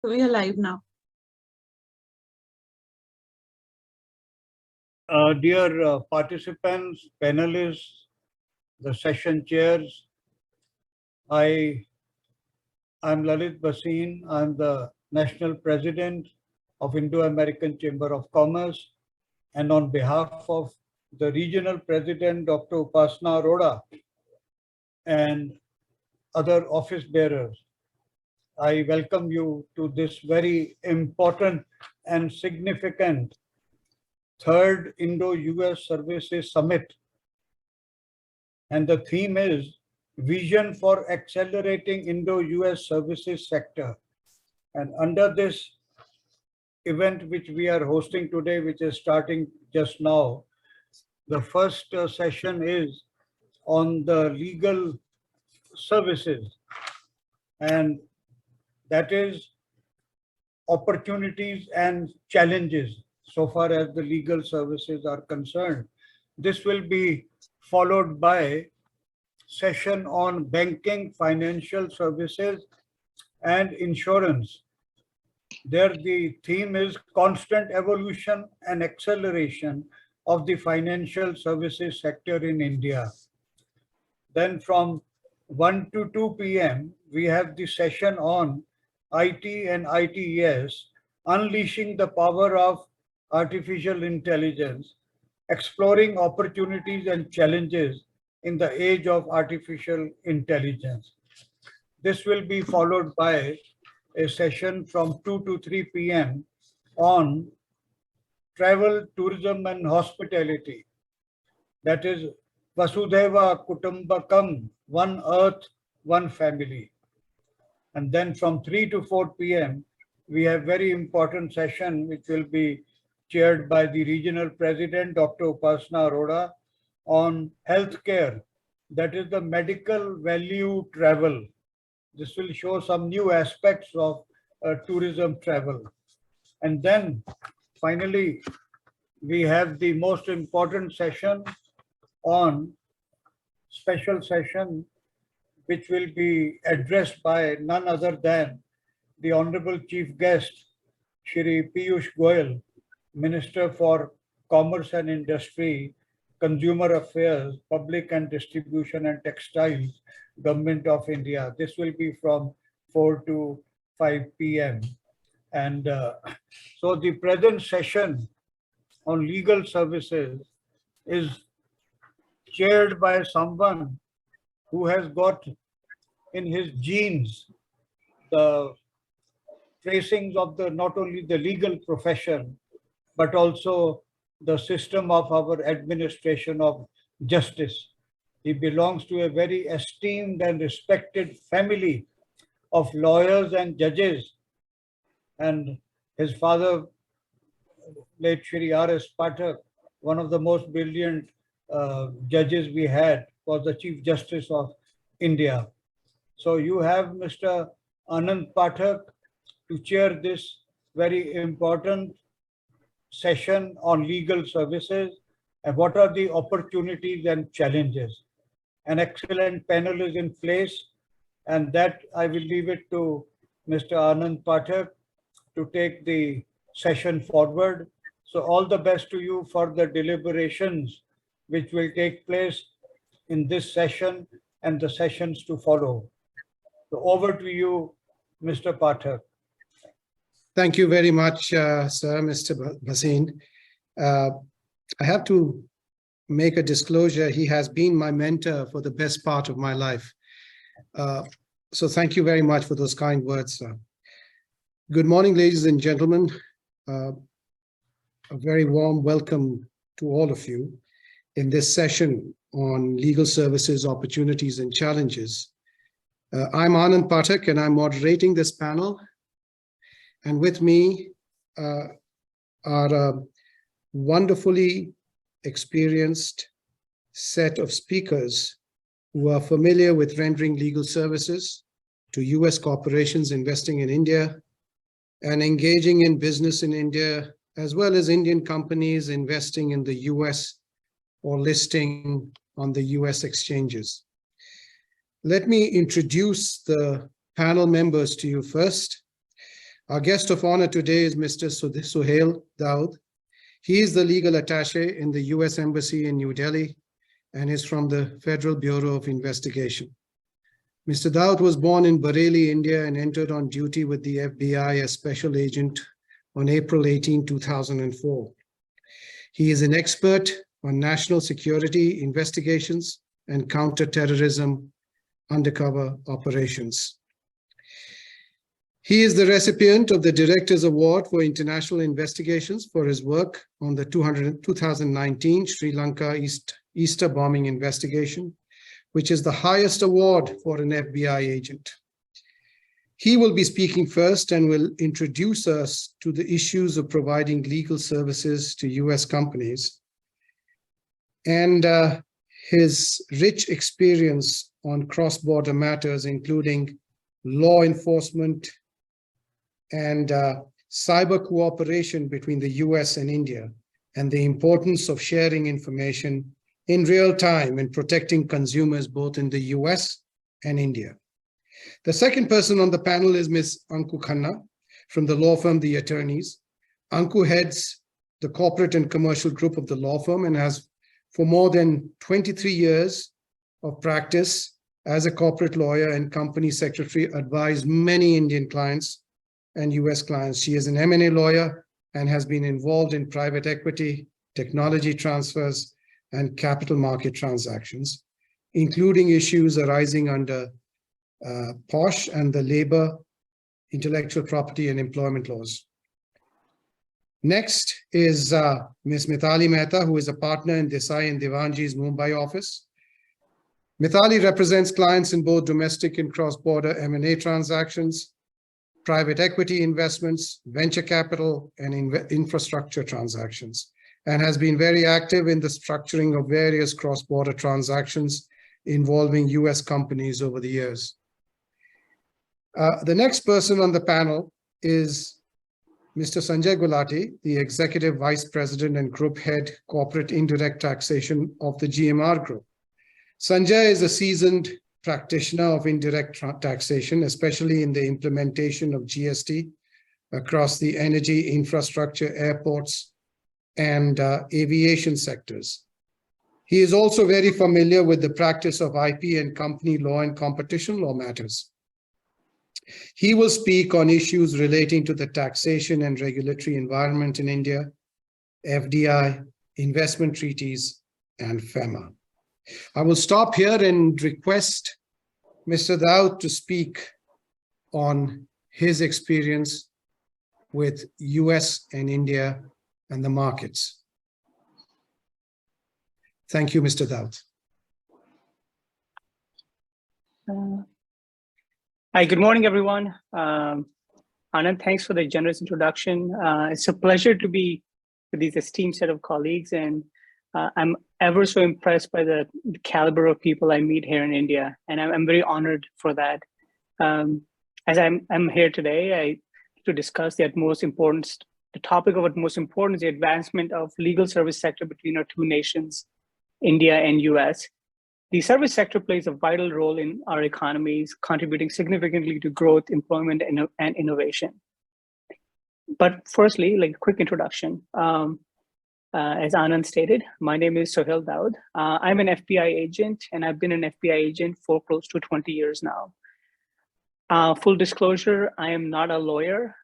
So we are live now. Dear participants, panelists, the session chairs, I'm Lalit Bhasin. I'm the National President of Indo-American Chamber of Commerce, and on behalf of the Regional President, Dr. Upasana Arora, and other office bearers, I welcome you to this very important and significant third Indo-US Services Summit. And the theme is Vision for Accelerating Indo-US Services Sector. And under this event which we are hosting today, which is starting just now, the first session is on the legal services, and that is opportunities and challenges so far as the legal services are concerned. This will be followed by session on banking, financial services, and insurance. There the theme is constant evolution and acceleration of the financial services sector in India. Then from 1 to 2 p.m., we have the session on IT and ITES, unleashing the power of artificial intelligence, exploring opportunities and challenges in the age of artificial intelligence. This will be followed by a session from 2 to 3 p.m. on travel, tourism, and hospitality. That is Vasudhaiva Kutumbakam, one earth, one family. And then from 3 to 4 p.m., we have very important session which will be chaired by the Regional President, Dr. Upasana Arora, on healthcare, that is the medical value travel. This will show some new aspects of tourism travel. And then finally, we have the most important session on special session, which will be addressed by none other than the Honorable Chief Guest, Shri Piyush Goyal, Minister for Commerce and Industry, Consumer Affairs, Public and Distribution and Textiles, Government of India. This will be from 4 to 5 p.m. And so the present session on legal services is chaired by someone who has got in his genes the tracings of the not only the legal profession, but also the system of our administration of justice. He belongs to a very esteemed and respected family of lawyers and judges. And his father, late Shri R.S. Pathak, one of the most brilliant judges we had, was the Chief Justice of India. So you have Mr. Anand Pathak to chair this very important session on legal services and what are the opportunities and challenges. An excellent panel is in place, and that I will leave it to Mr. Anand Pathak to take the session forward. So all the best to you for the deliberations which will take place in this session and the sessions to follow. So over to you, Mr. Pathak. Thank you very much, sir, Mr. Bhasin. I have to make a disclosure. He has been my mentor for the best part of my life. So thank you very much for those kind words, sir. Good morning, ladies and gentlemen. A very warm welcome to all of you in this session on legal services, opportunities, and challenges. I'm Anand Pathak, and I'm moderating this panel. And with me are a wonderfully experienced set of speakers who are familiar with rendering legal services to US corporations investing in India and engaging in business in India, as well as Indian companies investing in the US or listing on the US exchanges. Let me introduce the panel members to you first. Our guest of honor today is Mr. Suhel Daud. He is the legal attaché in the US Embassy in New Delhi and is from the Federal Bureau of Investigation. Mr. Daud was born in Bareilly, India, and entered on duty with the FBI as special agent on April 18, 2004. He is an expert on national security investigations and counterterrorism undercover operations. He is the recipient of the Director's Award for International Investigations for his work on the 2019 Sri Lanka Easter bombing investigation, which is the highest award for an FBI agent. He will be speaking first and will introduce us to the issues of providing legal services to US companies and his rich experience on cross-border matters, including law enforcement and cyber cooperation between the US and India, and the importance of sharing information in real time and protecting consumers both in the US and India. The second person on the panel is Ms. Anku Khanna from the law firm The Attorneys. Anku heads the corporate and commercial group of the law firm and has for more than 23 years of practice as a corporate lawyer and company secretary advised many Indian clients and US clients. She is an M&A lawyer and has been involved in private equity, technology transfers, and capital market transactions, including issues arising under POSH and the labor, intellectual property, and employment laws. Next is Ms. Mitali Mehta, who is a partner in Desai Diwanji's Mumbai office. Mitali represents clients in both domestic and cross-border M&A transactions, private equity investments, venture capital, and infrastructure transactions, and has been very active in the structuring of various cross-border transactions involving US companies over the years. The next person on the panel is Mr. Sanjay Gulati, the Executive Vice President and Group Head Corporate Indirect Taxation of the GMR Group. Sanjay is a seasoned practitioner of indirect taxation, especially in the implementation of GST across the energy, infrastructure, airports, and aviation sectors. He is also very familiar with the practice of IP and company law and competition law matters. He will speak on issues relating to the taxation and regulatory environment in India, FDI, investment treaties, and FEMA. I will stop here and request Mr. Daud to speak on his experience with US and India and the markets. Thank you, Mr. Daud. Hi, good morning, everyone. Anand, thanks for the generous introduction. It's a pleasure to be with these esteemed set of colleagues, and I'm ever so impressed by the caliber of people I meet here in India, and I'm very honored for that. As I'm here today to discuss the topic of utmost importance is the advancement of legal service sector between our two nations, India and US. The service sector plays a vital role in our economies, contributing significantly to growth, employment, and innovation. But firstly, like a quick introduction. As Anand stated, my name is Suhel Daud. I'm an FBI agent, and I've been an FBI agent for close to 20 years now. Full disclosure, I am not a lawyer.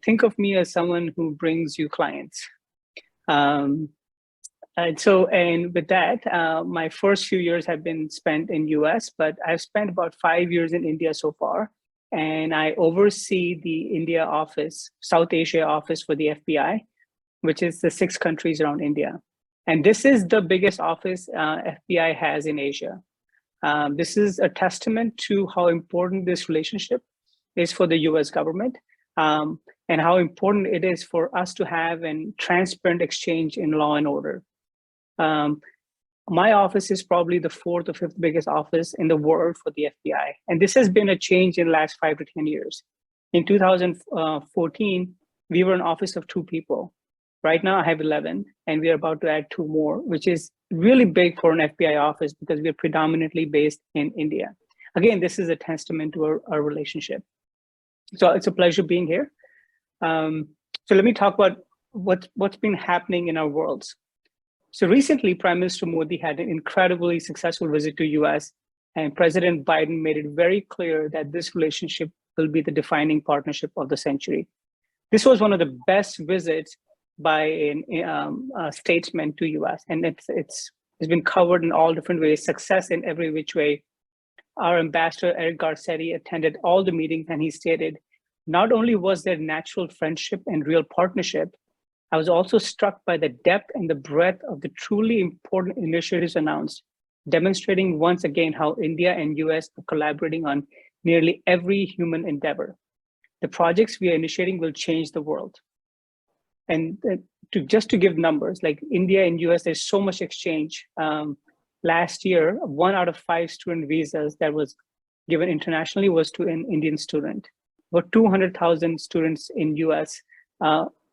Think of me as someone who brings you clients. And with that, my first few years have been spent in US, but I've spent about 5 years in India so far. And I oversee the India office, South Asia office for the FBI, which is the 6 countries around India. And this is the biggest office FBI has in Asia. This is a testament to how important this relationship is for the US government, and how important it is for us to have a transparent exchange in law and order. My office is probably the 4th or 5th biggest office in the world for the FBI. And this has been a change in the last 5 to 10 years. In 2014, we were an office of 2 people. Right now I have 11, and we are about to add 2 more, which is really big for an FBI office because we are predominantly based in India. Again, this is a testament to our relationship. So it's a pleasure being here. So let me talk about what's been happening in our worlds. So recently, Prime Minister Modi had an incredibly successful visit to US, and President Biden made it very clear that this relationship will be the defining partnership of the century. This was one of the best visits by a statesman to US, and it's been covered in all different ways, success in every which way. Our ambassador, Eric Garcetti, attended all the meetings, and he stated, not only was there natural friendship and real partnership, I was also struck by the depth and the breadth of the truly important initiatives announced, demonstrating once again how India and US are collaborating on nearly every human endeavor. The projects we are initiating will change the world. And just to give numbers, like India and US, there's so much exchange. Last year, 1 out of 5 student visas that was given internationally was to an Indian student. About 200,000 students in US,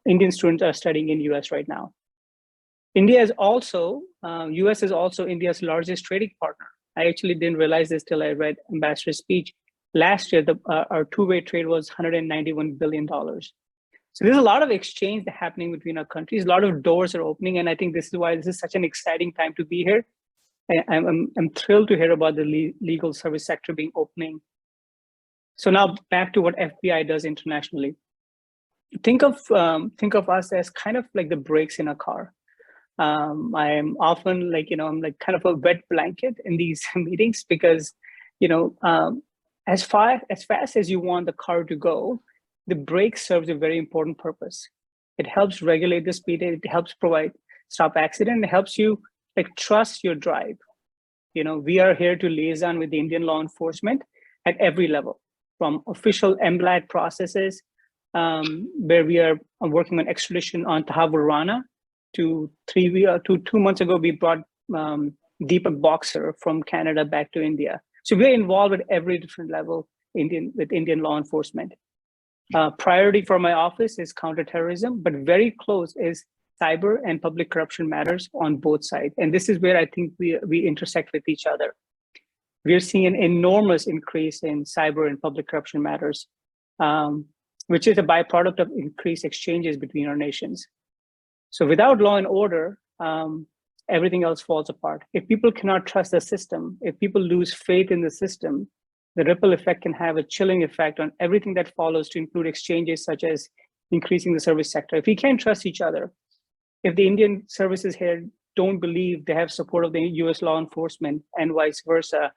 Indian students are studying in US right now. India is also, US is also India's largest trading partner. I actually didn't realize this till I read Ambassador's speech. Last year, our two-way trade was $191 billion. So there's a lot of exchange happening between our countries. A lot of doors are opening, and I think this is why this is such an exciting time to be here. I'm thrilled to hear about the legal service sector being opening. So now back to what FBI does internationally. Think of us as kind of like the brakes in a car. I am often like, I'm like kind of a wet blanket in these meetings because, as fast as you want the car to go, the brake serves a very important purpose. It helps regulate the speed. It helps stop accident. It helps you like trust your drive. We are here to liaison with the Indian law enforcement at every level, from official MLAT processes, where we are working on extradition on Tahabur Rana. To 2 months ago, we brought Deepak Boxer from Canada back to India. So we're involved at every different level with Indian law enforcement. Priority for my office is counterterrorism, but very close is cyber and public corruption matters on both sides. And this is where I think we intersect with each other. We're seeing an enormous increase in cyber and public corruption matters, which is a byproduct of increased exchanges between our nations. So without law and order, everything else falls apart. If people cannot trust the system, if people lose faith in the system, the ripple effect can have a chilling effect on everything that follows, to include exchanges such as increasing the service sector. If we can't trust each other, if the Indian services here don't believe they have support of the US law enforcement and vice versa,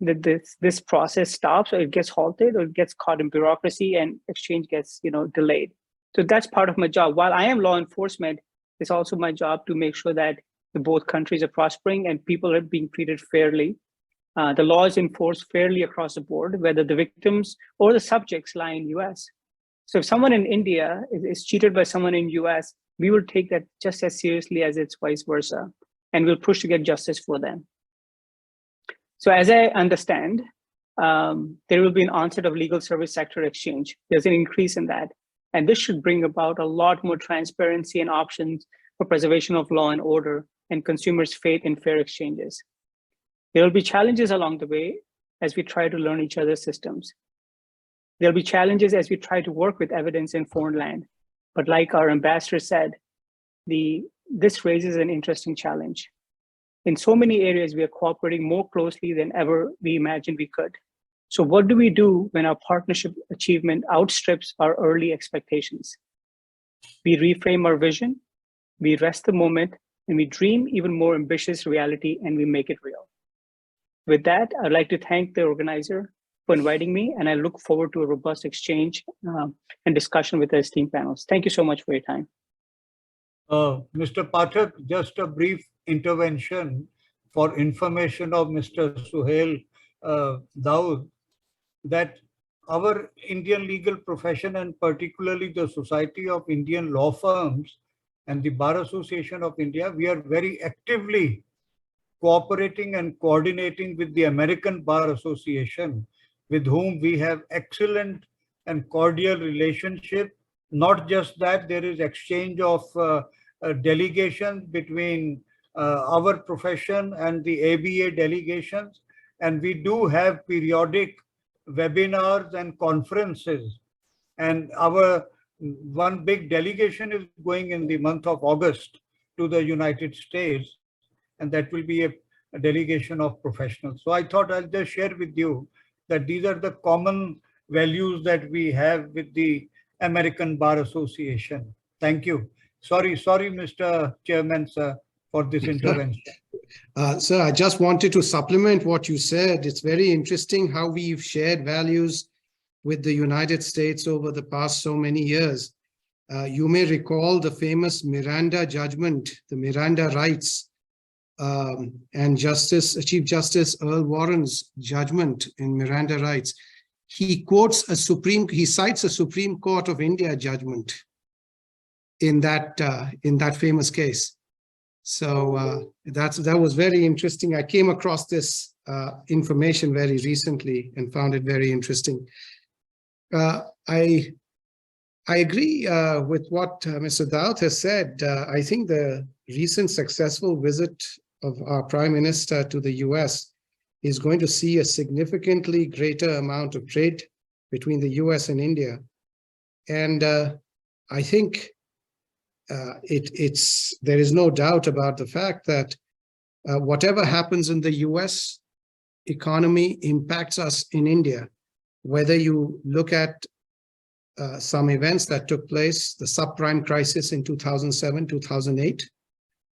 this process stops, or it gets halted, or it gets caught in bureaucracy, and exchange gets delayed. So that's part of my job. While I am law enforcement, it's also my job to make sure that both countries are prospering and people are being treated fairly. The law is enforced fairly across the board, whether the victims or the subjects lie in US. So if someone in India is cheated by someone in US, we will take that just as seriously as it's vice versa, and we'll push to get justice for them. So as I understand, there will be an onset of legal service sector exchange. There's an increase in that. And this should bring about a lot more transparency and options for preservation of law and order and consumers' faith in fair exchanges. There will be challenges along the way as we try to learn each other's systems. There'll be challenges as we try to work with evidence in foreign land. But like our ambassador said, this raises an interesting challenge. In so many areas, we are cooperating more closely than ever we imagined we could. So what do we do when our partnership achievement outstrips our early expectations? We reframe our vision, we rest the moment, and we dream even more ambitious reality, and we make it real. With that, I'd like to thank the organizer for inviting me, and I look forward to a robust exchange and discussion with the esteemed panels. Thank you so much for your time. Mr. Pathak, just a brief intervention for information of Mr. Suhel Daud, that our Indian legal profession, and particularly the Society of Indian Law Firms and the Bar Association of India, we are very actively cooperating and coordinating with the American Bar Association, with whom we have excellent and cordial relationship. Not just that, there is exchange of delegations between our profession and the ABA delegations, and we do have periodic webinars and conferences And our one big delegation is going in the month of August to the United States, and that will be a delegation of professionals. So I thought I'll just share with you that these are the common values that we have with the American Bar Association. Thank you. Sorry, Mr. Chairman, sir, for this intervention. Sir, I just wanted to supplement what you said. It's very interesting how we've shared values with the United States over the past so many years. You may recall the famous Miranda judgment, the Miranda rights, and Chief Justice Earl Warren's judgment in Miranda rights. He cites a Supreme Court of India judgment in that famous case. So that was very interesting. I came across this information very recently and found it very interesting. I agree with what Mr. Daud has said. I think the recent successful visit of our Prime Minister to the US is going to see a significantly greater amount of trade between the US and India. And I think there is no doubt about the fact that whatever happens in the US economy impacts us in India. Whether you look at some events that took place, the subprime crisis in 2007, 2008,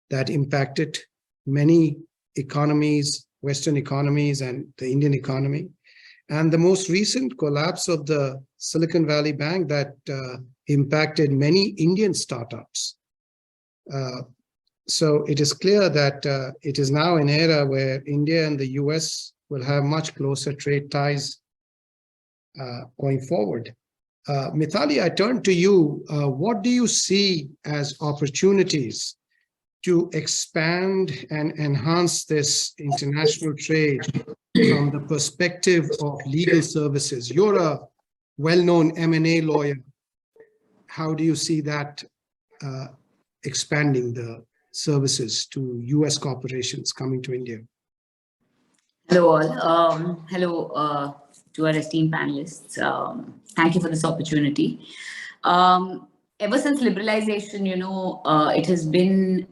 that impacted many economies, Western economies and the Indian economy. And the most recent collapse of the Silicon Valley Bank that impacted many Indian startups. So it is clear that it is now an era where India and the US will have much closer trade ties going forward. Mitali, I turn to you. What do you see as opportunities to expand and enhance this international trade from the perspective of legal services? You're a well-known M&A lawyer. How do you see that expanding the services to US corporations coming to India? Hello all. Hello to our esteemed panelists. Thank you for this opportunity. Ever since liberalization, it has been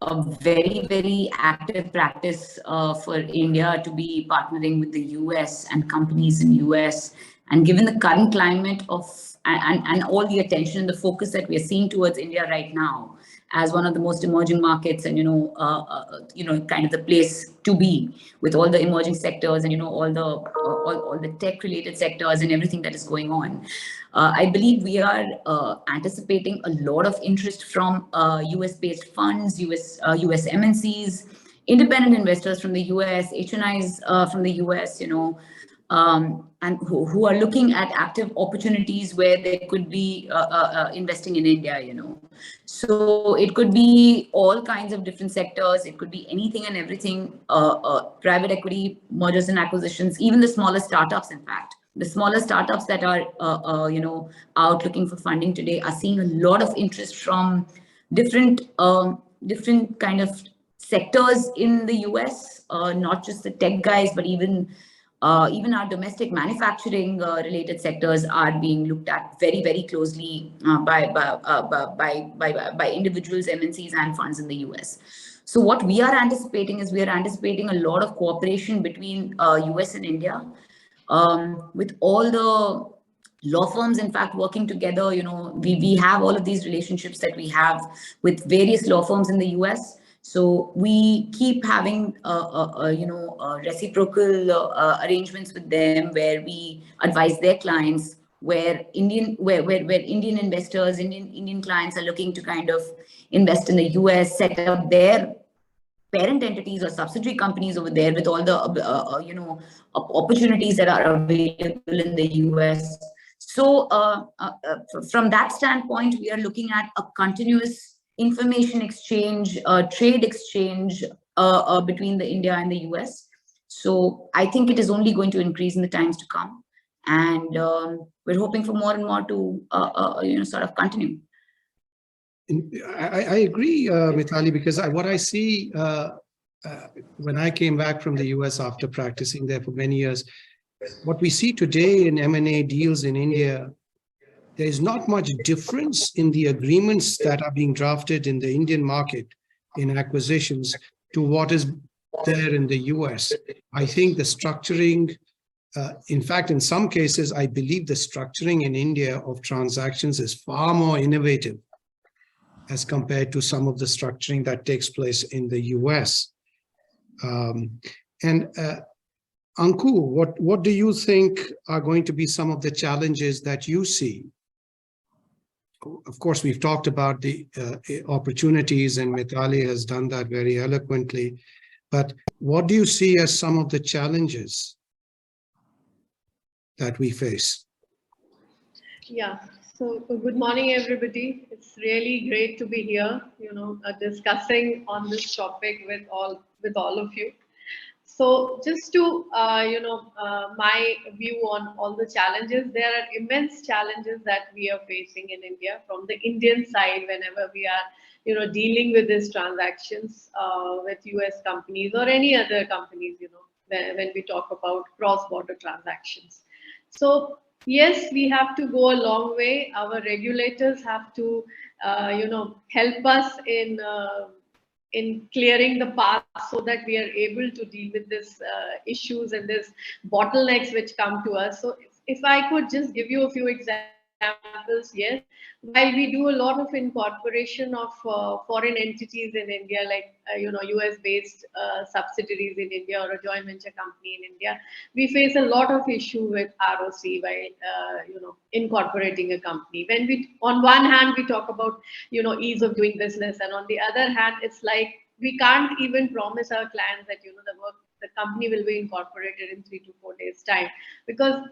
a very, very active practice for India to be partnering with the US and companies in US. And given the current climate of and all the attention and the focus that we are seeing towards India right now as one of the most emerging markets, and kind of the place to be with all the emerging sectors and all the tech related sectors and everything that is going on. I believe we are anticipating a lot of interest from US based funds, US MNCs, independent investors from the US, HNIs from the US, and who are looking at active opportunities where they could be investing in India, So it could be all kinds of different sectors. It could be anything and everything, private equity, mergers and acquisitions, even the smaller startups, in fact. The smaller startups that are, out looking for funding today are seeing a lot of interest from different kind of sectors in the US, not just the tech guys, but even our domestic manufacturing related sectors are being looked at very, very closely by individuals, MNCs and funds in the US. So what we are anticipating is we are anticipating a lot of cooperation between US and India, with all the law firms, in fact, working together. We have all of these relationships that we have with various law firms in the US. So we keep having, reciprocal arrangements with them where we advise their clients, where Indian investors, Indian clients are looking to kind of invest in the US, set up their parent entities or subsidiary companies over there with all the, opportunities that are available in the US. So from that standpoint, we are looking at a continuous information exchange, trade exchange between the India and the US. So I think it is only going to increase in the times to come. And we're hoping for more and more to, sort of continue. I agree, Mitali, because what I see when I came back from the US after practicing there for many years, what we see today in M&A deals in India there is not much difference in the agreements that are being drafted in the Indian market in acquisitions to what is there in the US. I think the structuring, in fact, in some cases, I believe the structuring in India of transactions is far more innovative as compared to some of the structuring that takes place in the US. Anku, what do you think are going to be some of the challenges that you see? Of course, we've talked about the opportunities, and Mitali has done that very eloquently. But what do you see as some of the challenges that we face? Yeah, so good morning, everybody. It's really great to be here, discussing on this topic with all of you. So just to, my view on all the challenges, there are immense challenges that we are facing in India from the Indian side whenever we are, dealing with these transactions with US companies or any other companies, when we talk about cross-border transactions. So yes, we have to go a long way. Our regulators have to, help us in clearing the path so that we are able to deal with this issues and this bottlenecks which come to us. So if I could just give you a few examples, yes, while we do a lot of incorporation of foreign entities in India, like, US based subsidiaries in India or a joint venture company in India, we face a lot of issue with ROC while, incorporating a company. When we, on one hand, we talk about, ease of doing business, and on the other hand, it's like we can't even promise our clients that, the company will be incorporated in 3 to 4 days time, because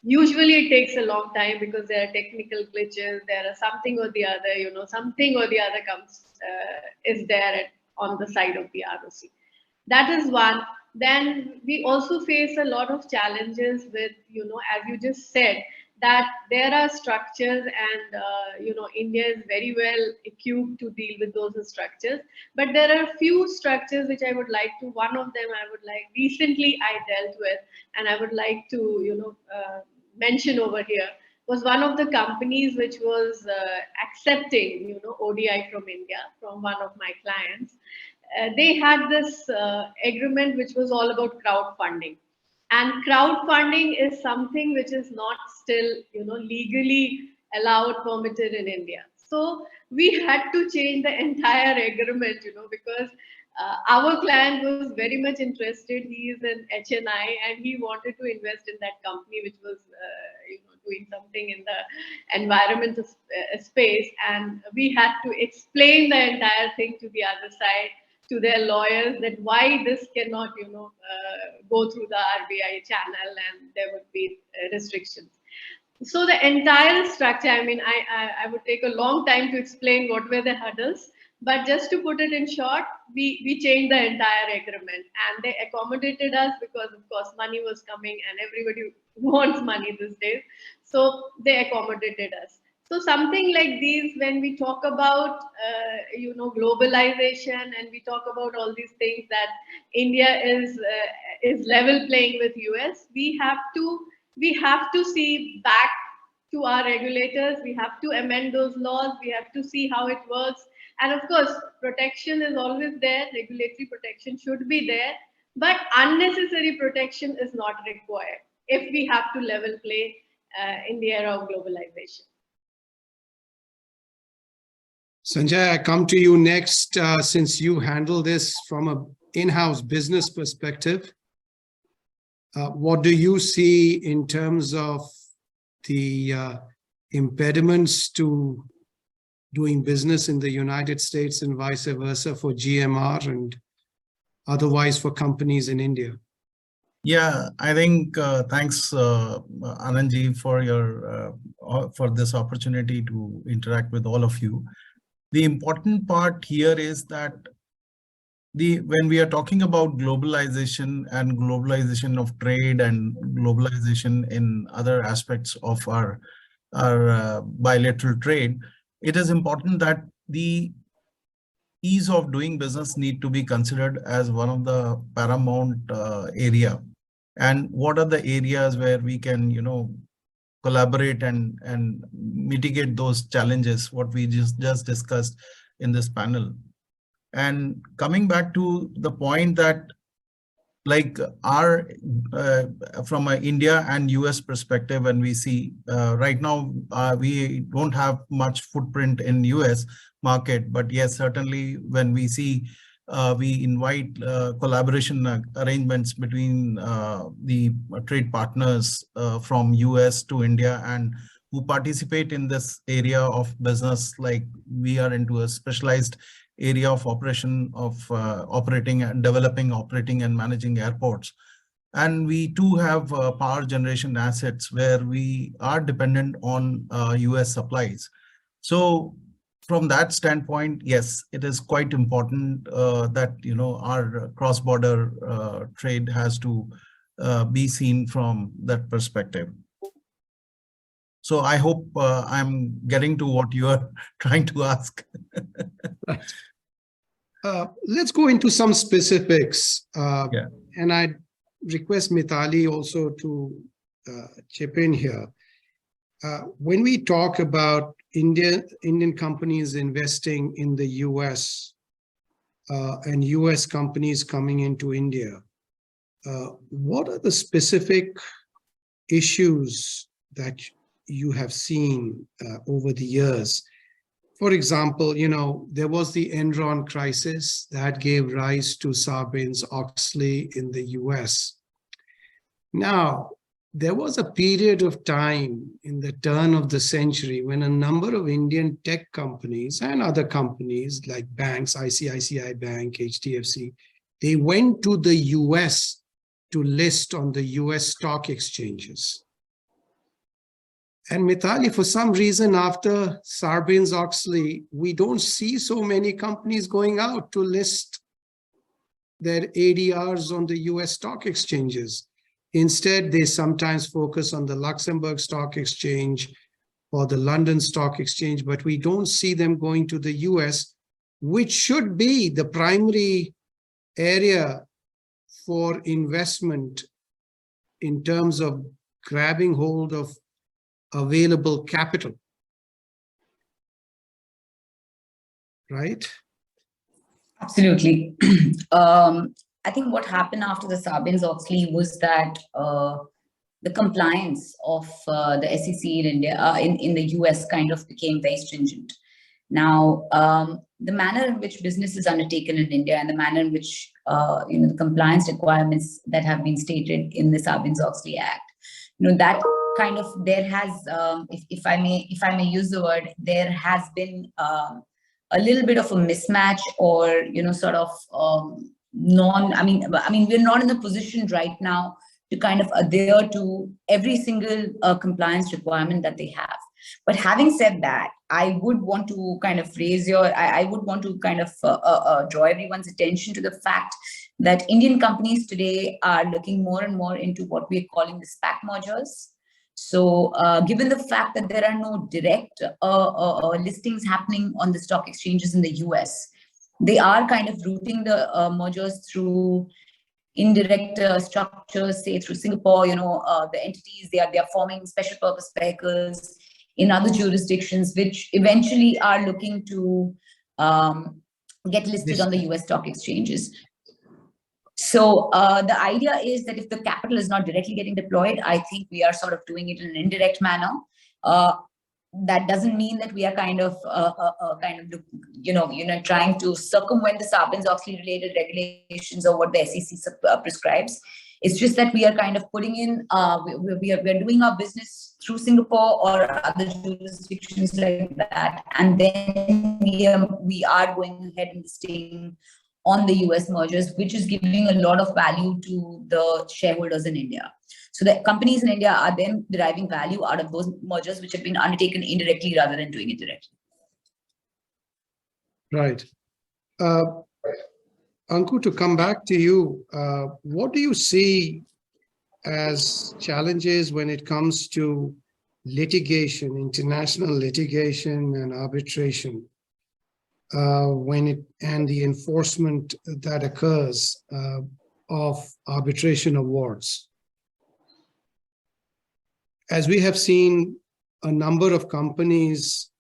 usually it takes a long time because there are technical glitches, there are something or the other, something or the other comes, is there on the side of the ROC. That is one. Then we also face a lot of challenges with, as you just said, that there are structures and, India is very well equipped to deal with those structures. But there are a few structures which I would like to, one of them I would like, recently I dealt with, and I would like to, mention over here, was one of the companies which was accepting, ODI from India, from one of my clients. They had this agreement which was all about crowdfunding. And crowdfunding is something which is not still, legally allowed, permitted in India. So we had to change the entire agreement, because our client was very much interested. He is an HNI and he wanted to invest in that company, which was, doing something in the environmental space. And we had to explain the entire thing to the other side, to their lawyers, that why this cannot, go through the RBI channel and there would be restrictions. So the entire structure, I mean, I would take a long time to explain what were the hurdles, but just to put it in short, we changed the entire agreement and they accommodated us because, of course, money was coming and everybody wants money these days. So they accommodated us. So something like these, when we talk about, globalization and we talk about all these things that India is level playing with US, we have to see back to our regulators. We have to amend those laws. We have to see how it works. And of course, protection is always there. Regulatory protection should be there, but unnecessary protection is not required if we have to level play in the era of globalization. Sanjay, I come to you next, since you handle this from an in-house business perspective. What do you see in terms of the impediments to doing business in the United States and vice versa for GMR and otherwise for companies in India? Yeah, I think thanks, Anandji, for this opportunity to interact with all of you. The important part here is that when we are talking about globalization and globalization of trade and globalization in other aspects of our bilateral trade, it is important that the ease of doing business need to be considered as one of the paramount area. And what are the areas where we can, collaborate and mitigate those challenges, what we just discussed in this panel. And coming back to the point that like our from an India and US perspective, when we see right now we don't have much footprint in US market, but yes, certainly when we see we invite collaboration arrangements between the trade partners from US to India and who participate in this area of business. Like we are into a specialized area of operation of operating and developing, operating and managing airports. And we too have power generation assets where we are dependent on US supplies. So from that standpoint, yes, it is quite important that, you know, our cross-border trade has to be seen from that perspective. So I hope I'm getting to what you are trying to ask. Right. Let's go into some specifics. And I request Mitali also to chip in here. When we talk about Indian companies investing in the US and US companies coming into India, what are the specific issues that you have seen over the years? For example, you know, there was the Enron crisis that gave rise to Sarbanes-Oxley in the US. Now, there was a period of time in the turn of the century when a number of Indian tech companies and other companies like banks, ICICI Bank, HDFC, they went to the US to list on the US stock exchanges. And Mitali, for some reason, after Sarbanes-Oxley, we don't see so many companies going out to list their ADRs on the US stock exchanges. Instead, they sometimes focus on the Luxembourg Stock Exchange or the London Stock Exchange, but we don't see them going to the US, which should be the primary area for investment in terms of grabbing hold of available capital, right? Absolutely. I think what happened after the Sarbanes-Oxley was that the compliance of the SEC in India, in the US kind of became very stringent. Now, the manner in which business is undertaken in India and the manner in which you know, the compliance requirements that have been stated in the Sarbanes-Oxley Act, you know, that kind of, there has, if I may use the word, there has been a little bit of a mismatch, or, you know, sort of I mean, we're not in a position right now to kind of adhere to every single compliance requirement that they have. But having said that, I would want to kind of I would want to kind of draw everyone's attention to the fact that Indian companies today are looking more and more into what we're calling the SPAC mergers. So given the fact that there are no direct listings happening on the stock exchanges in the US, they are kind of routing the mergers through indirect structures, say through Singapore, you know, the entities, they are forming special purpose vehicles in other jurisdictions, which eventually are looking to get listed on the US stock exchanges. So the idea is that if the capital is not directly getting deployed, I think we are sort of doing it in an indirect manner. That doesn't mean that we are kind of trying to circumvent the Sarbanes-Oxley related regulations or what the SEC prescribes. It's just that we are kind of putting in, we are doing our business through Singapore or other jurisdictions like that, and then we are going ahead and listing on the US mergers, which is giving a lot of value to the shareholders in India. So the companies in India are then deriving value out of those mergers, which have been undertaken indirectly rather than doing it directly. Right. Anku, to come back to you, what do you see as challenges when it comes to litigation, international litigation and arbitration, and the enforcement that occurs of arbitration awards? as we have seen, a number of companies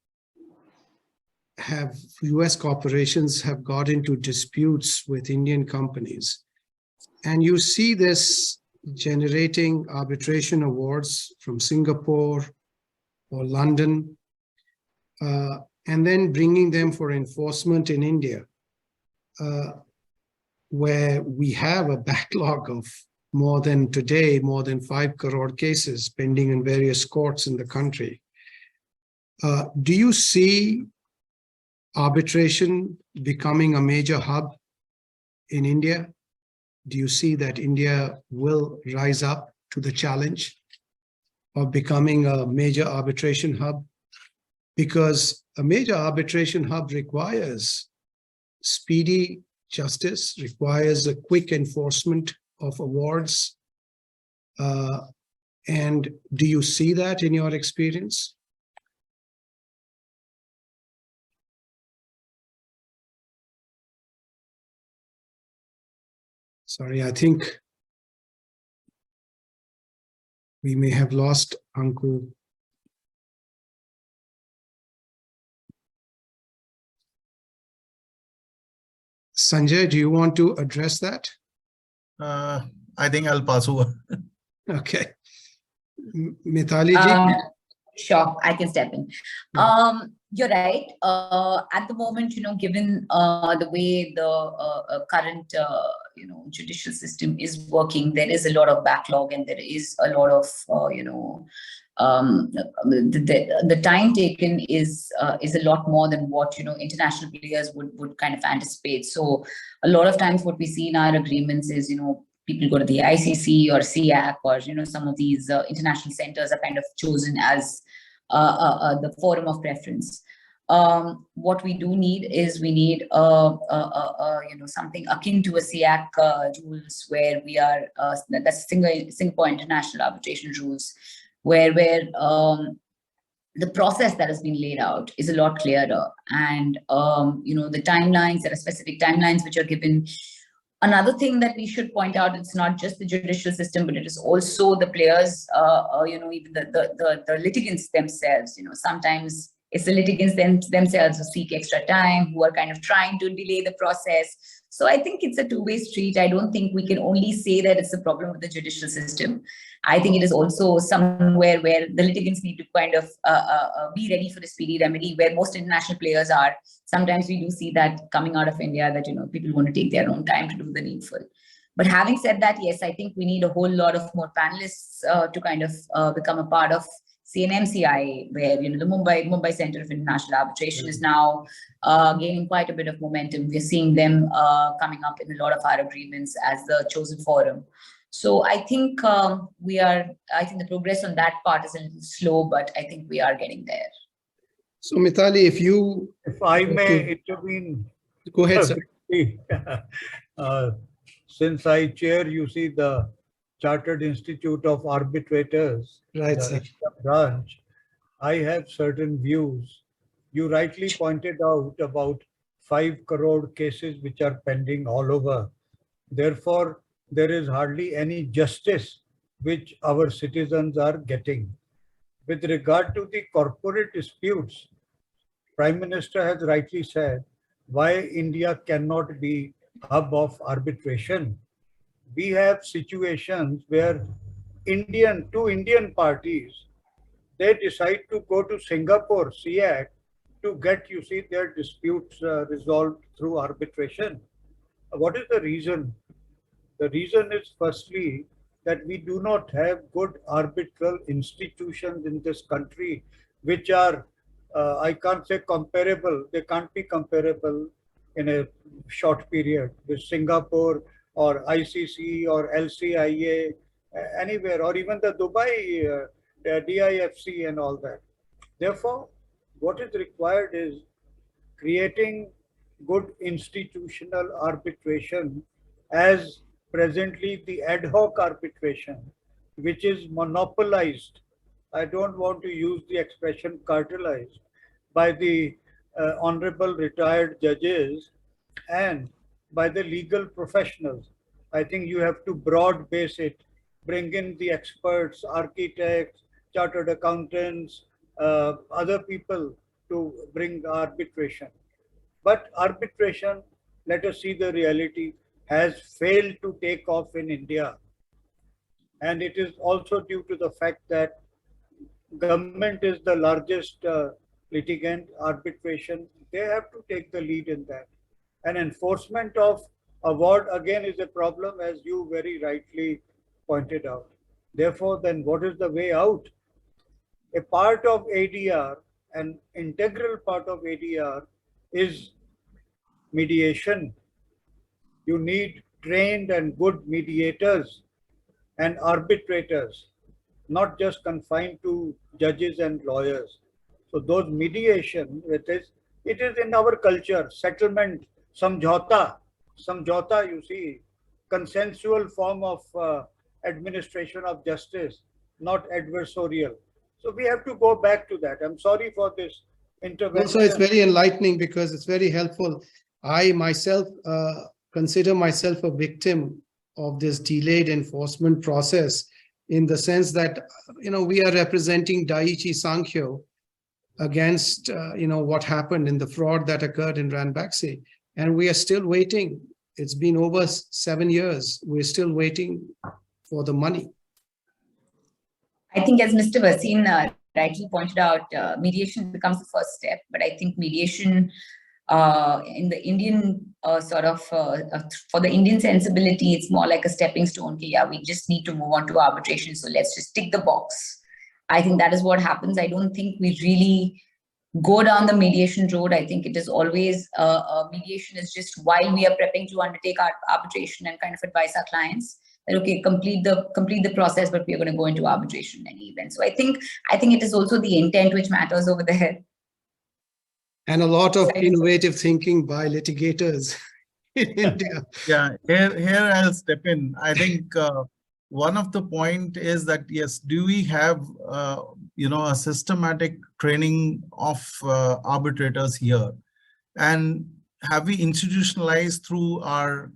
have, US corporations have got into disputes with Indian companies. And you see this generating arbitration awards from Singapore or London, and then bringing them for enforcement in India, where we have a backlog of more than 5 crore cases pending in various courts in the country. Do you see arbitration becoming a major hub in India? Do you see that India will rise up to the challenge of becoming a major arbitration hub? Because a major arbitration hub requires speedy justice, requires a quick enforcement of awards. And do you see that in your experience? Sorry, I think we may have lost Anku. Sanjay, do you want to address that? I think I'll pass over. Okay. Mitali ji? Sure, I can step in. You're right. At the moment, given the way the current, judicial system is working, there is a lot of backlog, and there is a lot of, the time taken is a lot more than what international players would kind of anticipate. So a lot of times, what we see in our agreements is people go to the ICC or SIAC or some of these international centers are kind of chosen as the forum of preference. What we do need is something akin to a SIAC rules, where we are that's Singapore International Arbitration Rules, where the process that has been laid out is a lot clearer, and the timelines, there are specific timelines which are given. Another thing that we should point out, it's not just the judicial system, but it is also the players, even the litigants themselves. Sometimes it's the litigants themselves who seek extra time, who are kind of trying to delay the process. So I think it's a two-way street. I don't think we can only say that it's a problem with the judicial system. I think it is also somewhere where the litigants need to kind of be ready for the speedy remedy, where most international players are. Sometimes we do see that coming out of India, that people want to take their own time to do the needful. But having said that, yes, I think we need a whole lot of more panelists to kind of become a part of CNMCI, where the Mumbai Center of International Arbitration is now gaining quite a bit of momentum. We're seeing them coming up in a lot of our agreements as the chosen forum. So I think I think the progress on that part is a little slow, but I think we are getting there. So Mitali, if I may intervene. Go ahead, sir. Since I chair, the Chartered Institute of Arbitrators, right, sir. branch, I have certain views. You rightly pointed out about 5 crore cases which are pending all over. Therefore, there is hardly any justice which our citizens are getting. With regard to the corporate disputes, Prime Minister has rightly said why India cannot be hub of arbitration. We have situations where two Indian parties, they decide to go to Singapore, SIAC, to get, their disputes resolved through arbitration. What is the reason? The reason is firstly that we do not have good arbitral institutions in this country, which are, I can't say comparable, they can't be comparable in a short period with Singapore or ICC or LCIA, anywhere, or even the Dubai DIFC and all that. Therefore, what is required is creating good institutional arbitration, as presently the ad hoc arbitration, which is monopolized. I don't want to use the expression cartelized by the honorable retired judges and by the legal professionals. I think you have to broad base it, bring in the experts, architects, chartered accountants, other people to bring arbitration. But arbitration, let us see the reality, has failed to take off in India. And it is also due to the fact that government is the largest litigant. Arbitration, they have to take the lead in that. And enforcement of award again is a problem, as you very rightly pointed out. Therefore, then what is the way out? A part of ADR, an integral part of ADR is mediation. You need trained and good mediators and arbitrators, not just confined to judges and lawyers. So those mediation, it is in our culture, settlement, samjhauta, you see, consensual form of administration of justice, not adversarial. So we have to go back to that. I'm sorry for this intervention. Also, it's very enlightening because it's very helpful. I myself consider myself a victim of this delayed enforcement process, in the sense that, we are representing Daiichi Sankyo against, what happened in the fraud that occurred in Ranbaxy. And we are still waiting. It's been over 7 years. We're still waiting for the money. I think, as Mr. Bhasin rightly pointed out, mediation becomes the first step. But I think mediation in the Indian for the Indian sensibility, it's more like a stepping stone. Okay, yeah, we just need to move on to arbitration. So let's just tick the box. I think that is what happens. I don't think we really go down the mediation road. I think it is always mediation is just while we are prepping to undertake our arbitration and kind of advise our clients that, okay, complete the process, but we are going to go into arbitration in any event. So I think it is also the intent which matters over there. And a lot of innovative thinking by litigators in India. Yeah, here I'll step in. I think one of the point is that, yes, do we have a systematic training of arbitrators here, and have we institutionalized through our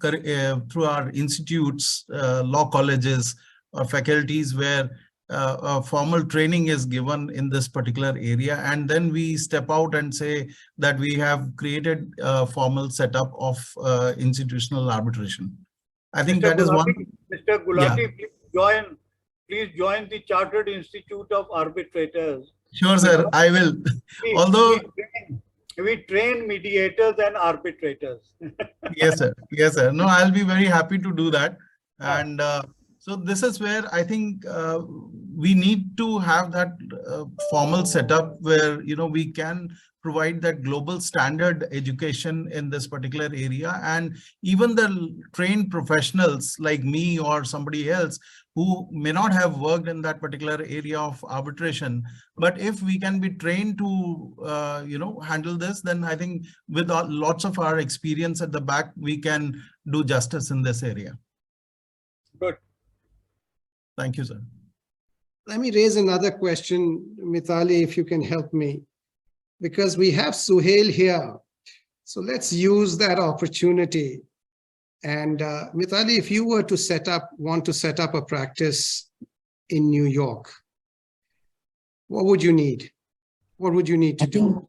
institutes, law colleges or faculties where formal training is given in this particular area, and then we step out and say that we have created a formal setup of institutional arbitration. I think that is one. Mr. Gulati, yeah. Please join the Chartered Institute of Arbitrators. Sure, sir, I will. Although we train mediators and arbitrators. Yes, sir. Yes, sir. No, I'll be very happy to do that. And so this is where I think we need to have that formal setup where, we can provide that global standard education in this particular area. And even the trained professionals like me or somebody else who may not have worked in that particular area of arbitration, but if we can be trained to, handle this, then I think with lots of our experience at the back, we can do justice in this area. Good. Thank you, sir. Let me raise another question, Mitali, if you can help me, because we have Suhel here. So let's use that opportunity. And Mitali, if you were to want to set up a practice in New York, what would you need? What would you need to do?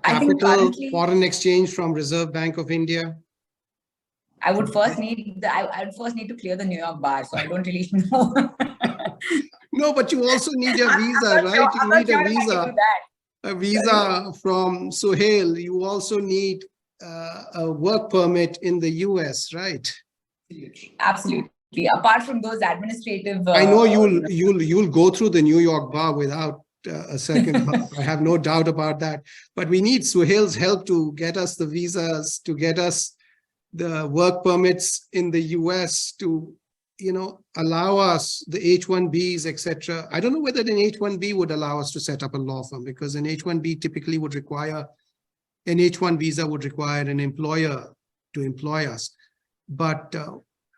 Capital, foreign exchange from Reserve Bank of India? I would first need to clear the New York bar, so I don't really know. No, but you also need a visa, right? You need a visa. A visa from Suhel. You also need a work permit in the US, right? Absolutely. Apart from those administrative, I know you'll go through the New York bar without a second. I have no doubt about that. But we need Suhel's help to get us the visas, to get us the work permits in the US, to allow us the H-1Bs, etc. I don't know whether an H-1B would allow us to set up a law firm, because an H-1B typically would require, an H-1 visa would require an employer to employ us. But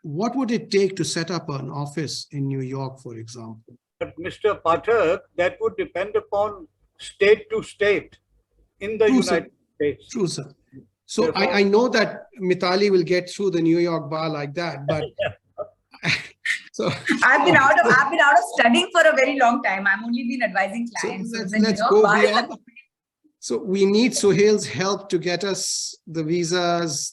what would it take to set up an office in New York, for example? But Mr. Pathak, that would depend upon state to state in the United States. True, sir. So I know that Mitali will get through the New York bar like that, but So I've been out of studying for a very long time. I've only been advising clients. So So let's go beyond. So we need Suhel's help to get us the visas,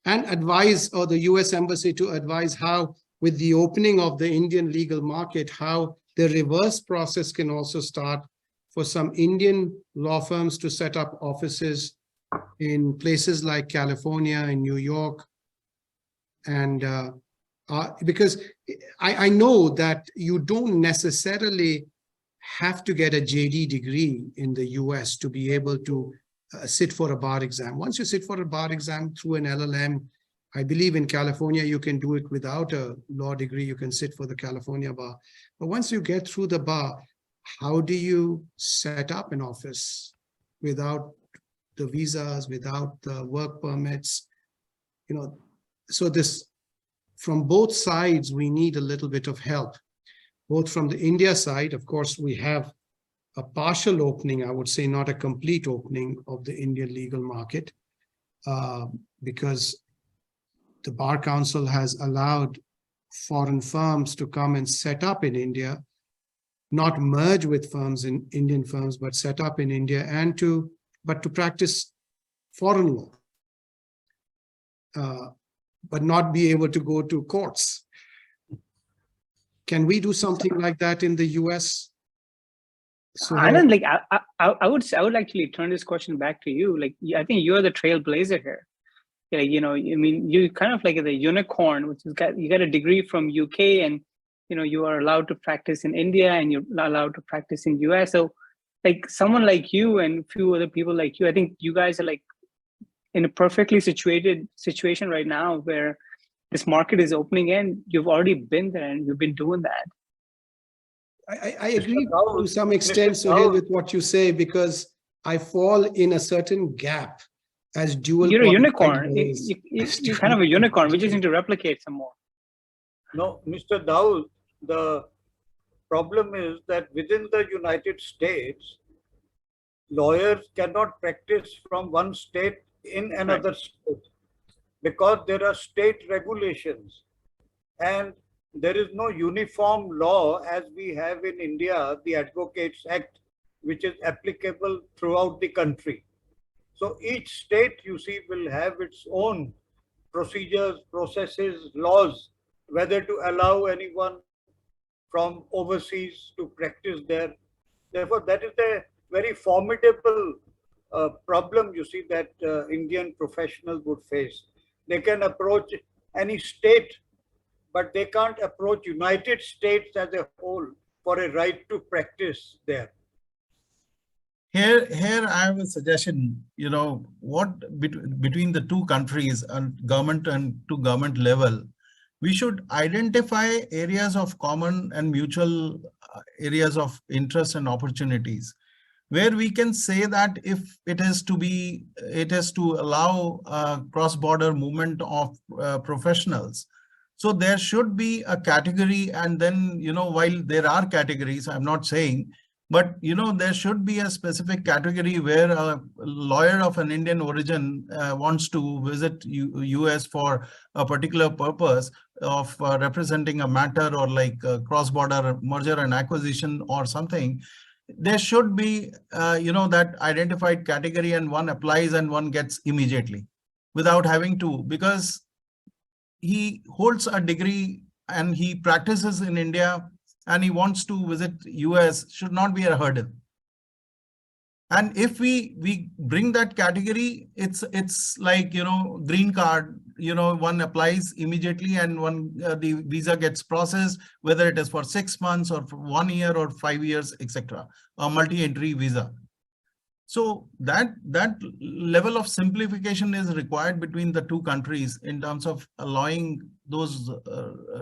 and advise, or the US Embassy to advise how, with the opening of the Indian legal market, how the reverse process can also start for some Indian law firms to set up offices in places like California and New York. And because I know that you don't necessarily have to get a JD degree in the US to be able to sit for a bar exam. Once you sit for a bar exam through an LLM, I believe in California, you can do it without a law degree. You can sit for the California bar. But once you get through the bar, how do you set up an office without the visas, without the work permits? You know, so this, from both sides, we need a little bit of help. Both from the India side, of course, we have a partial opening, I would say, not a complete opening of the Indian legal market, because the Bar Council has allowed foreign firms to come and set up in India, not merge with firms in Indian firms, but set up in India, and to practice foreign law, but not be able to go to courts. Can we do something like that in the US? So Anand, like I would actually turn this question back to you. Like, I think you're the trailblazer here. Like, you know, I mean, you kind of like the unicorn, which is you got a degree from UK, and you know you are allowed to practice in India, and you're allowed to practice in US. So, like someone like you and a few other people like you, I think you guys are like in a perfectly situated situation right now where this market is opening, and you've already been there and you've been doing that. I agree to some extent, Suhel, with what you say, because I fall in a certain gap as dual. You're a unicorn. You're kind of a unicorn. We just need to replicate some more. No, Mr. Daud, the problem is that within the United States, lawyers cannot practice from one state in another state, because there are state regulations, and there is no uniform law as we have in India, the Advocates Act, which is applicable throughout the country. So each state, you see, will have its own procedures, processes, laws, whether to allow anyone from overseas to practice there. Therefore, that is a very formidable problem, you see, that Indian professionals would face. They can approach any state, but they can't approach United States as a whole for a right to practice there. Here I have a suggestion. You know, what between the two countries and to government level, we should identify areas of common and mutual areas of interest and opportunities, where we can say that if it is to allow cross-border movement of professionals. So there should be a category, and then, you know, while there are categories, I'm not saying, but, you know, there should be a specific category where a lawyer of an Indian origin wants to visit US for a particular purpose of representing a matter, or like cross-border merger and acquisition or something. There should be, you know, that identified category, and one applies and one gets immediately without having to, because he holds a degree and he practices in India and he wants to visit US, should not be a hurdle. And if we bring that category, it's like, you know, green card, you know, one applies immediately and the visa gets processed, whether it is for 6 months or for 1 year or 5 years, etc. A multi-entry visa. So that level of simplification is required between the two countries in terms of allowing those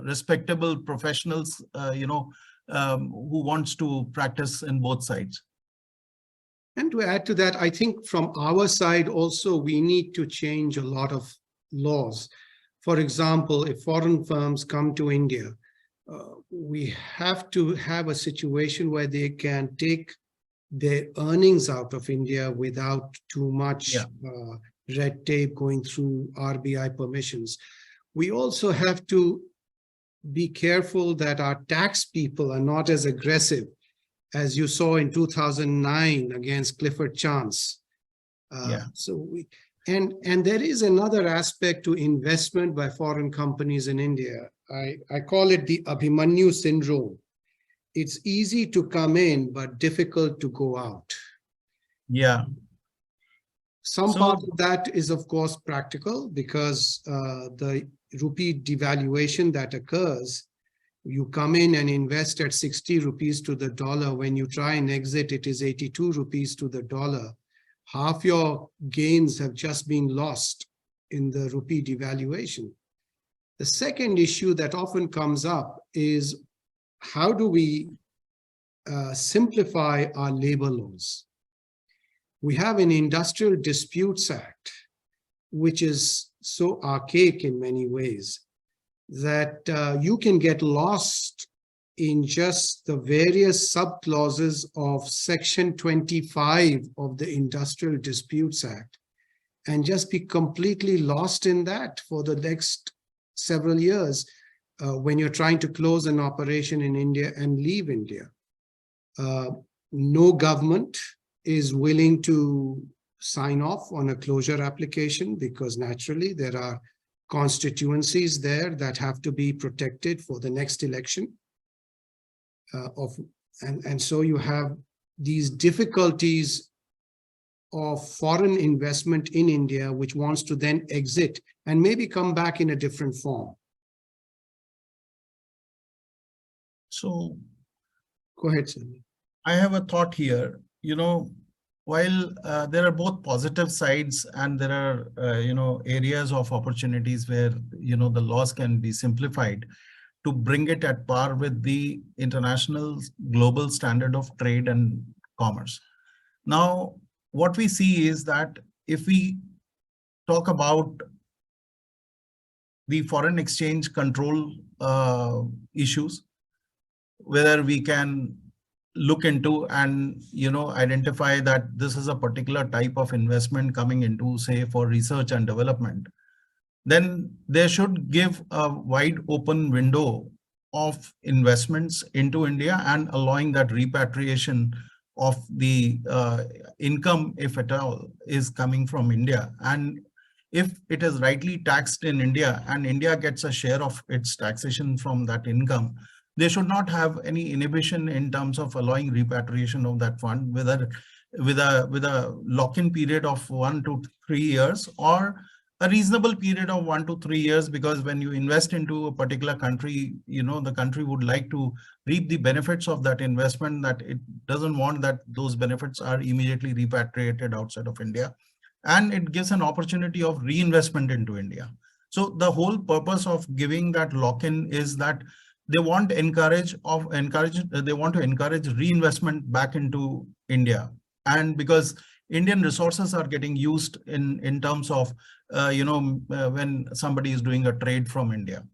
respectable professionals, you know, who wants to practice in both sides. And to add to that, I think from our side also, we need to change a lot of laws. For example, if foreign firms come to India, we have to have a situation where they can take their earnings out of India without too much red tape going through RBI permissions. We also have to be careful that our tax people are not as aggressive as you saw in 2009 against Clifford Chance. And there is another aspect to investment by foreign companies in India. I call it the Abhimanyu syndrome. It's easy to come in, but difficult to go out. Yeah. Some part of that is, of course, practical because the rupee devaluation that occurs, you come in and invest at 60 rupees to the dollar. When you try and exit, it is 82 rupees to the dollar. Half your gains have just been lost in the rupee devaluation. The second issue that often comes up is how do we simplify our labor laws? We have an Industrial Disputes Act, which is so archaic in many ways that you can get lost in just the various subclauses of Section 25 of the Industrial Disputes Act and just be completely lost in that for the next several years when you're trying to close an operation in India and leave India. No government is willing to sign off on a closure application because naturally there are constituencies there that have to be protected for the next election. And so you have these difficulties of foreign investment in India, which wants to then exit and maybe come back in a different form. So go ahead, Sanjay. I have a thought here. While there are both positive sides and there are, areas of opportunities where, the laws can be simplified to bring it at par with the international global standard of trade and commerce. Now, what we see is that if we talk about the foreign exchange control issues, whether we can look into and identify that this is a particular type of investment coming into, say, for research and development, then they should give a wide open window of investments into India and allowing that repatriation of the income, if at all, is coming from India. And if it is rightly taxed in India and India gets a share of its taxation from that income, they should not have any inhibition in terms of allowing repatriation of that fund, whether with a lock-in period of 1 to 3 years or a reasonable period of 1 to 3 years, because when you invest into a particular country, the country would like to reap the benefits of that investment, that it doesn't want that those benefits are immediately repatriated outside of India. And it gives an opportunity of reinvestment into India. So the whole purpose of giving that lock-in is that they want to encourage reinvestment back into India. And because Indian resources are getting used in terms of, when somebody is doing a trade from India.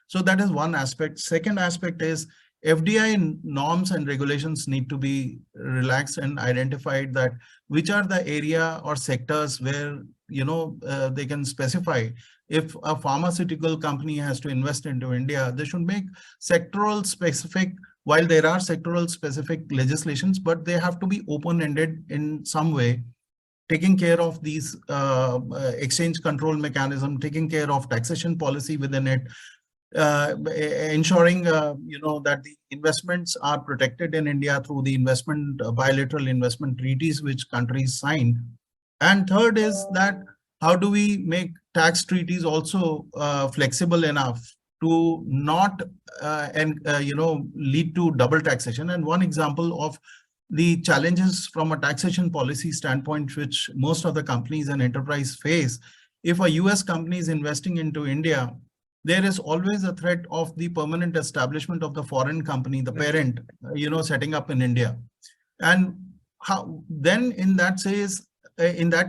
So that is one aspect. Second aspect is FDI norms and regulations need to be relaxed and identified that which are the area or sectors where, they can specify. If a pharmaceutical company has to invest into India, they should make sectoral specific, while there are sectoral specific legislations, but they have to be open-ended in some way, taking care of these exchange control mechanism, taking care of taxation policy within it, ensuring that the investments are protected in India through the bilateral investment treaties which countries sign. And third is that how do we make tax treaties also flexible enough to not lead to double taxation. And one example of the challenges from a taxation policy standpoint, which most of the companies and enterprise face, if a US company is investing into India, there is always a threat of the permanent establishment of the foreign company, the parent, setting up in India. And how then in that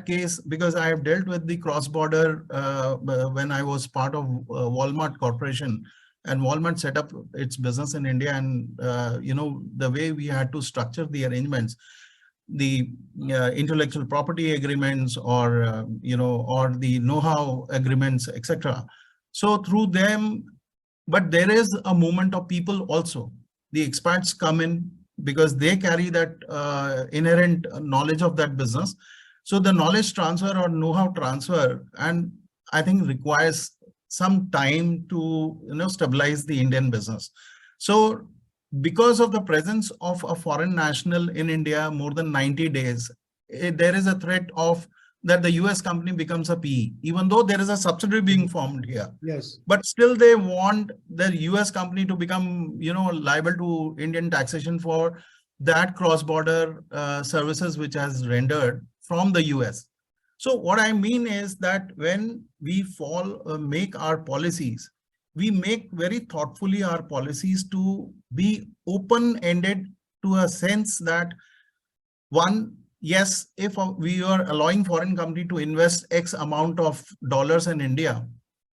case, because I have dealt with the cross-border when I was part of Walmart Corporation, and Walmart set up its business in India, and the way we had to structure the arrangements, the intellectual property agreements, or or the know-how agreements, etc. So through them, But there is a movement of people also. The expats come in because they carry that inherent knowledge of that business. So the knowledge transfer or know-how transfer, and I think requires some time to stabilize the Indian business. So because of the presence of a foreign national in India more than 90 days, there is a threat of that the US company becomes a PE, even though there is a subsidiary being formed here. Yes. But still they want the US company to become, liable to Indian taxation for that cross-border services which has rendered from the US. So what I mean is that when we make our policies, we make very thoughtfully our policies to be open-ended to a sense that one, yes, if we are allowing foreign company to invest X amount of dollars in India,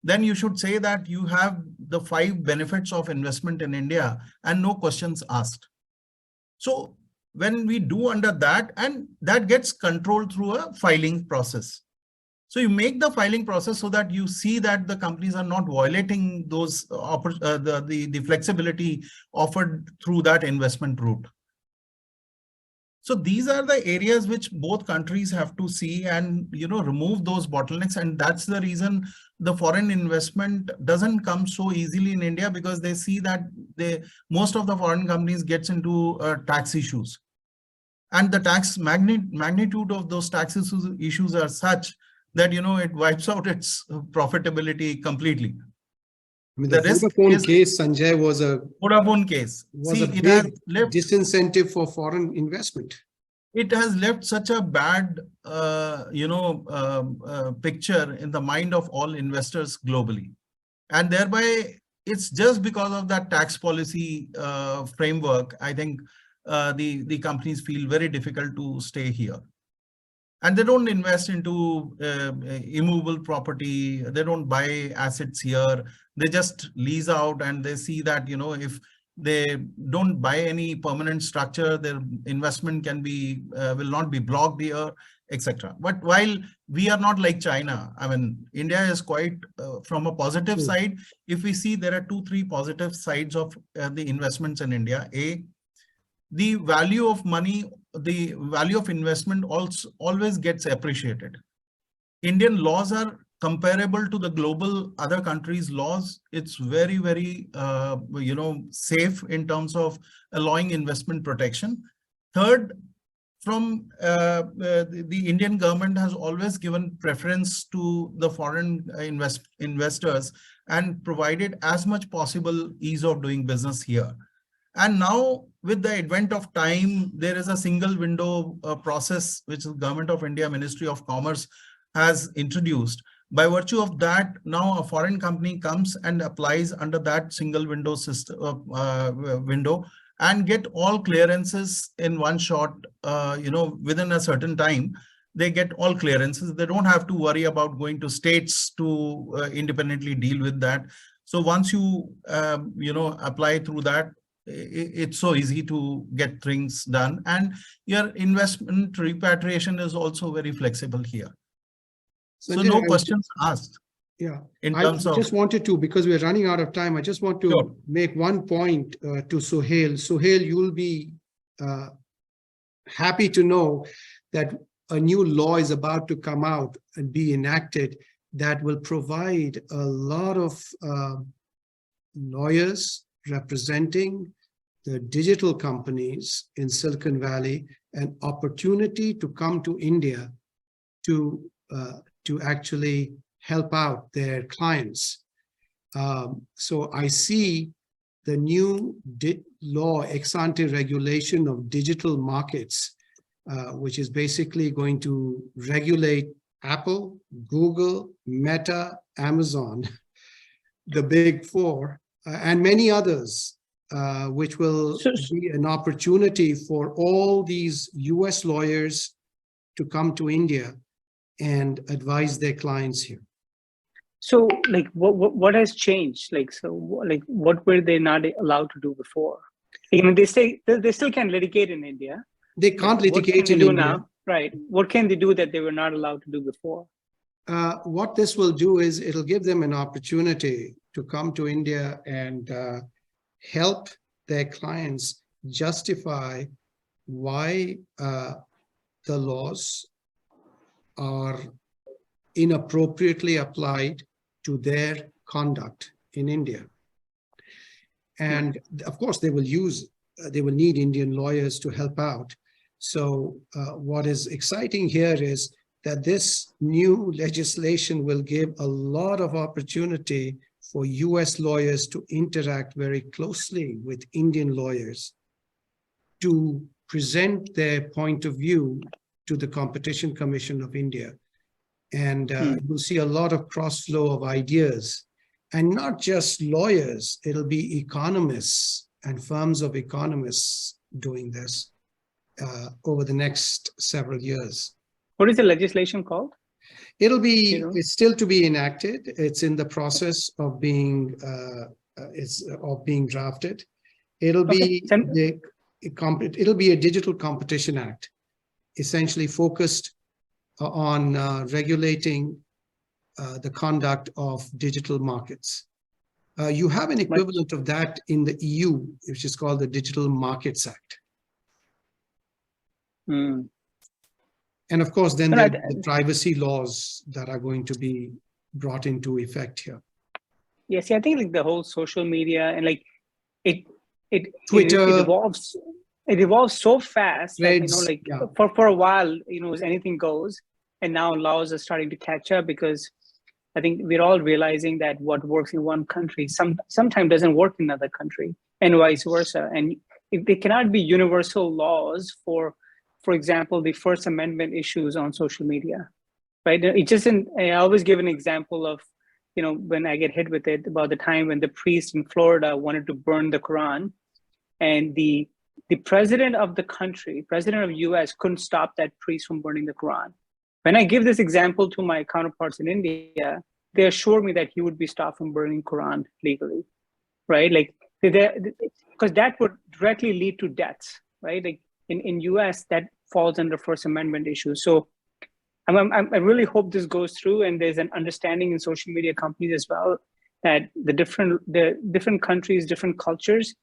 then you should say that you have the 5 benefits of investment in India and no questions asked. So when we do under that, and that gets controlled through a filing process. So you make the filing process so that you see that the companies are not violating those the flexibility offered through that investment route. So these are the areas which both countries have to see and remove those bottlenecks. And that's the reason the foreign investment doesn't come so easily in India, because they see that most of the foreign companies gets into tax issues. And the tax magnitude of those tax issues are such that it wipes out its profitability completely. I mean, the Vodafone case, Sanjay, was a Vodafone case. Was a big disincentive for foreign investment. It has left such a bad, picture in the mind of all investors globally, and thereby it's just because of that tax policy framework. I think the companies feel very difficult to stay here. And they don't invest into immovable property. They don't buy assets here. They just lease out, and they see that, if they don't buy any permanent structure, their investment will not be blocked here, etc. But while we are not like China, I mean, India is quite from a positive side. If we see, there are 2-3 positive sides of the investments in India. The value of money, the value of investment also always gets appreciated. Indian laws are comparable to the global other countries' laws. It's very, very, safe in terms of allowing investment protection. Third, from the Indian government has always given preference to the foreign investors and provided as much possible ease of doing business here. And now, with the advent of time, there is a single window process which the Government of India, Ministry of Commerce has introduced. By virtue of that, now a foreign company comes and applies under that single window system, window, and get all clearances in one shot. Within a certain time, they get all clearances. They don't have to worry about going to states to independently deal with that. So once you apply through that, it's so easy to get things done, and your investment repatriation is also very flexible here. So no questions asked. Yeah, in terms of just wanted to, because we're running out of time, I just want to make one point to Suhel. Suhel, you'll be happy to know that a new law is about to come out and be enacted that will provide a lot of lawyers representing the digital companies in Silicon Valley an opportunity to come to India to actually help out their clients. So I see the new law, ex-ante regulation of digital markets, which is basically going to regulate Apple, Google, Meta, Amazon, the big 4, and many others, which will be an opportunity for all these US lawyers to come to India and advise their clients here. So, like, what has changed? Like, what were they not allowed to do before? I mean, they still can litigate in India. They can't litigate in India now, right? What can they do that they were not allowed to do before? what this will do is it'll give them an opportunity to come to India and help their clients justify why the laws are inappropriately applied to their conduct in India. And of course, they will need Indian lawyers to help out. So what is exciting here is that this new legislation will give a lot of opportunity for US lawyers to interact very closely with Indian lawyers to present their point of view to the Competition Commission of India. And you'll see a lot of cross flow of ideas, and not just lawyers, it'll be economists and firms of economists doing this over the next several years. What is the legislation called? It'll be, it's still to be enacted. It's in the process of being, drafted. It'll be, it'll be a Digital Competition Act, essentially focused on regulating the conduct of digital markets. You have an equivalent of that in the EU, which is called the Digital Markets Act. And of course, then the privacy laws that are going to be brought into effect here. Yeah, see, I think like the whole social media and like Twitter, it evolves so fast threads, that, for a while, anything goes, and now laws are starting to catch up, because I think we're all realizing that what works in one country sometimes doesn't work in another country, and vice versa. And if there cannot be universal laws for example, the First Amendment issues on social media, right? It just I always give an example of, when I get hit with it, about the time when the priest in Florida wanted to burn the Quran, and the president of the country, president of US, couldn't stop that priest from burning the Quran. When I give this example to my counterparts in India, they assure me that he would be stopped from burning Quran legally, right? Like, because that would directly lead to deaths, right? Like in US, that falls under First Amendment issues. So I really hope this goes through, and there's an understanding in social media companies as well that the different countries, different cultures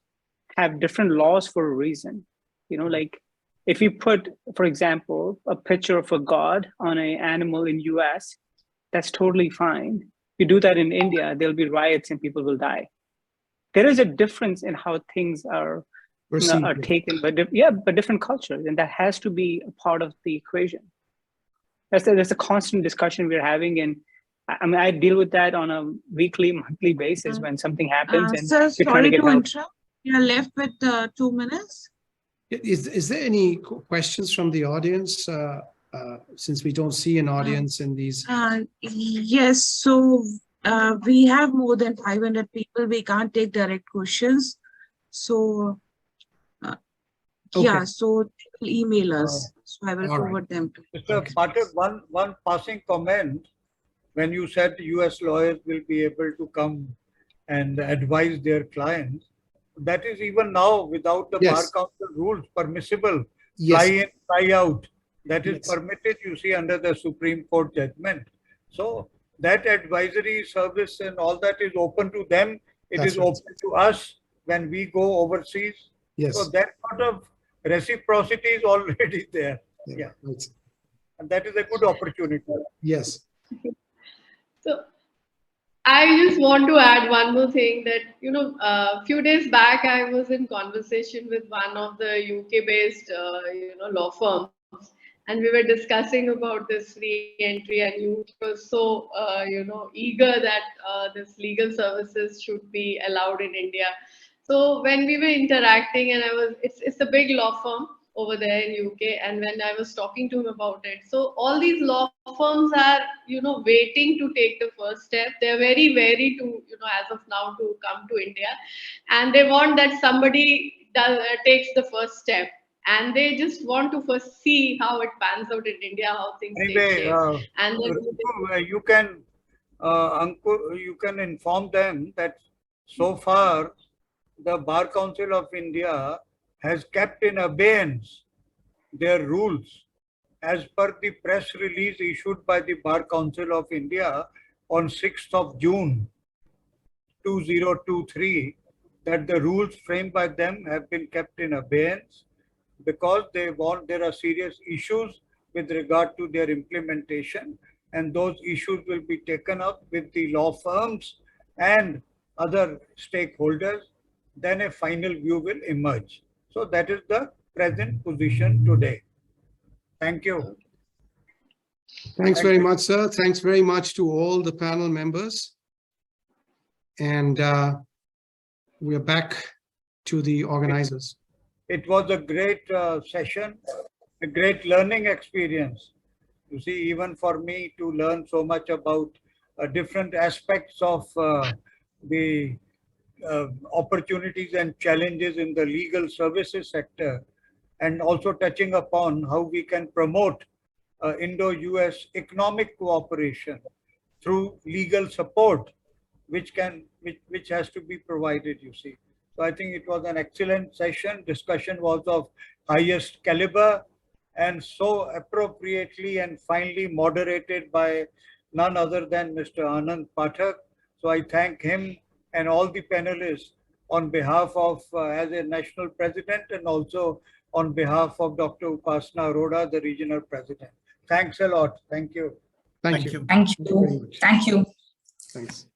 have different laws for a reason. Like if you put, for example, a picture of a god on an animal in US, that's totally fine. You do that in India, there'll be riots and people will die. There is a difference in how things are taken, but different cultures, and that has to be a part of the equation. That's a constant discussion we're having, and I deal with that on a weekly, monthly basis when something happens. And sir, sorry to interrupt. You're left with 2 minutes. Is there any questions from the audience? Since we don't see an audience in these. Yes, so we have more than 500 people. We can't take direct questions. So yeah, so they will email us. So I will forward them to you. Mr. Pathak, one passing comment. When you said US lawyers will be able to come and advise their clients, that is even now without the Bar Council rules permissible. Fly in, fly out. That is permitted, you see, under the Supreme Court judgment. So that advisory service and all that is open to them. It is open to us when we go overseas. So that sort of reciprocity is already there. Yeah. And that is a good opportunity. Yes. So I just want to add one more thing that, a few days back, I was in conversation with one of the UK-based, law firms, and we were discussing about this free entry, and you was so, eager that this legal services should be allowed in India. So when we were interacting, and it's a big law firm over there in UK, and when I was talking to him about it, so all these law firms are, waiting to take the first step. They're very wary to, as of now, to come to India, and they want that somebody takes the first step, and they just want to first see how it pans out in India, how things take shape. And then you can, Anku, you can inform them that so far the Bar Council of India has kept in abeyance their rules as per the press release issued by the Bar Council of India on 6th of June 2023, that the rules framed by them have been kept in abeyance because there are serious issues with regard to their implementation, and those issues will be taken up with the law firms and other stakeholders. Then a final view will emerge. So that is the present position today. Thank you. Thanks very much, sir. Thanks very much to all the panel members. And we are back to the organizers. It was a great session, a great learning experience. You see, even for me to learn so much about different aspects of the opportunities and challenges in the legal services sector, and also touching upon how we can promote Indo-US economic cooperation through legal support, which has to be provided, you see. So I think it was an excellent session. Discussion was of highest caliber and so appropriately and finely moderated by none other than Mr. Anand Pathak. So I thank him and all the panelists on behalf of, as a national president, and also on behalf of Dr. Upasana Arora, the regional president. Thanks a lot. Thank you. Thank you. Thank you. Thank you. Thanks.